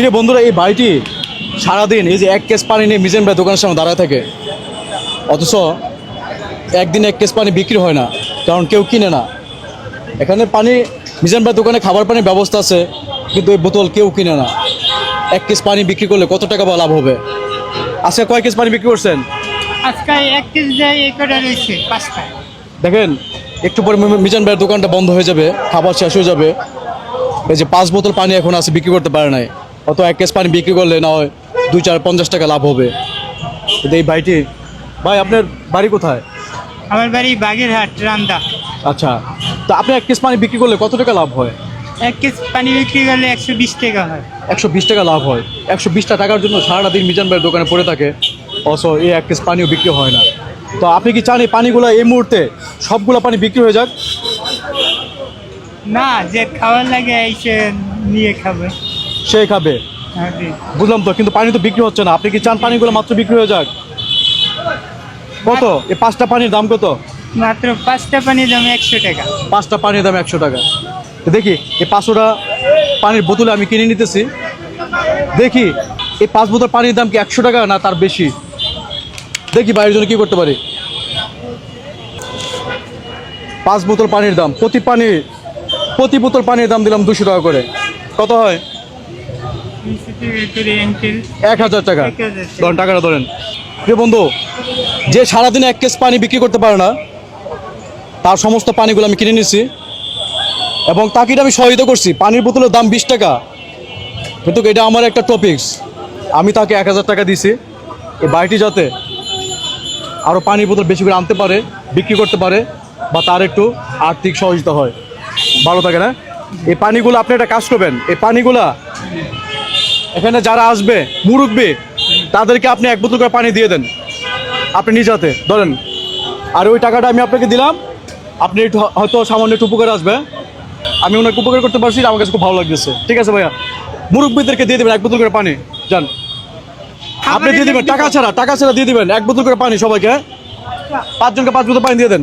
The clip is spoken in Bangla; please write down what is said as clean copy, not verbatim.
কিরে বন্ধুরা, এই ভাইটি সারাদিন এই যে এক কেস পানি নিয়ে মিজান ভাই দোকানের সামনে দাঁড়ায় থাকে, অথচ একদিন এক কেস পানি বিক্রি হয় না, কারণ কেউ কিনে না। এখানে পানি মিজান ভাই দোকানে খাবার পানির ব্যবস্থা আছে, কিন্তু এই বোতল কেউ কিনে না। এক কেস পানি বিক্রি করলে কত টাকা বা লাভ হবে? আজকে কয় কেস পানি বিক্রি করছেন? আজকে 1 কেজি যায় এই কটা রয়েছে 5টা। দেখেন, একটু পরে মিজান ভাইয়ের দোকানটা বন্ধ হয়ে যাবে, খাবার শেষ হয়ে যাবে। এই যে 5 বোতল পানি এখন আছে, বিক্রি করতে পারে নাই। অত এক কেস পানি বিক্রি করলে না হয় 2-4-50 টাকা লাভ হবে। কিন্তু এই ভাইটি, ভাই আপনার বাড়ি কোথায়? আমার বাড়ি বাগেরহাট রান্দা। আচ্ছা, তো আপনি এক কেস পানি বিক্রি করলে কত টাকা লাভ হয়? 1 কেজি পানি বিক্রি করলে 120 টাকা হয়। 120 টাকা লাভ হয়। 120 টাকার জন্য সারাটা দিন মিজান ভাইয়ের দোকানে পড়ে থাকে, অথচ এই এক কেস পানিও বিক্রি হয় না। তো আপনি কি চান এই পানিগুলো এই মুহূর্তে সবগুলো পানি বিক্রি হয়ে যাক? না, যে খাওয়ার লাগে এসে নিয়ে খাবে। সে খাবে, হ্যাঁ জি। বুঝলাম তো, কিন্তু পানি তো বিক্রি হচ্ছে না। আপনি কি চান পানিগুলো মাত্র বিক্রি হয়ে যাক? কত এই 5টা পানির দাম কত? মাত্র 5টা পানির দাম 100 টাকা। 5টা পানির দাম 100 টাকা। তো দেখি এই 500টা পানির বোতলে আমি কিনে নিতেছি, দেখি এই 5 বোতল পানির দাম কি 100 টাকা না তার বেশি। দেখি বাইরের জন্য কি করতে পারি। 5 বোতল পানির দাম, প্রতি বোতল পানির দাম দিলাম 200 টাকা করে। কত হয়? 1000 টাকা। ধরেন, টাকাটা ধরেন। প্রিয় বন্ধু, যে সারাদিনে 1 কেস পানি বিক্রি করতে পারে না, তার সমস্ত পানিগুলো আমি কিনে নিছি এবং তাকে আমি সহায়তা করছি। পানির বোতলের দাম 20 টাকা, কিন্তু এটা আমার একটা টপিকস। আমি তাকে 1000 টাকা দিছি এই বাড়িটি যাতে আরও পানির বোতল বেশি করে আনতে পারে, বিক্রি করতে পারে, বা তার একটু আর্থিক সহযোগিতা হয়, ভালো থাকে না। এই পানিগুলো আপনি একটা কাজ করবেন, এই পানিগুলা এখানে যারা আসবে মুরব্বি, তাদেরকে আপনি 1 বোতল করে পানি দিয়ে দেন, আপনি নিজ হাতে ধরেন। আর ওই টাকাটা আমি আপনাকে দিলাম, আপনি একটু হয়তো সামান্য একটু উপকার আসবে। আমি ওনাকে উপকার করতে পারছি, আমার কাছে খুব ভালো লাগতেছে। ঠিক আছে ভাইয়া, মুরব্বিদেরকে দিয়ে দেবেন 1 বোতল করে পানি। যান, আপনি দিয়ে দেবেন, টাকা ছাড়া দিয়ে দিবেন 1 বোতল করে পানি সবাইকে। 5 জনকে 5 বোতল পানি দিয়ে দেন।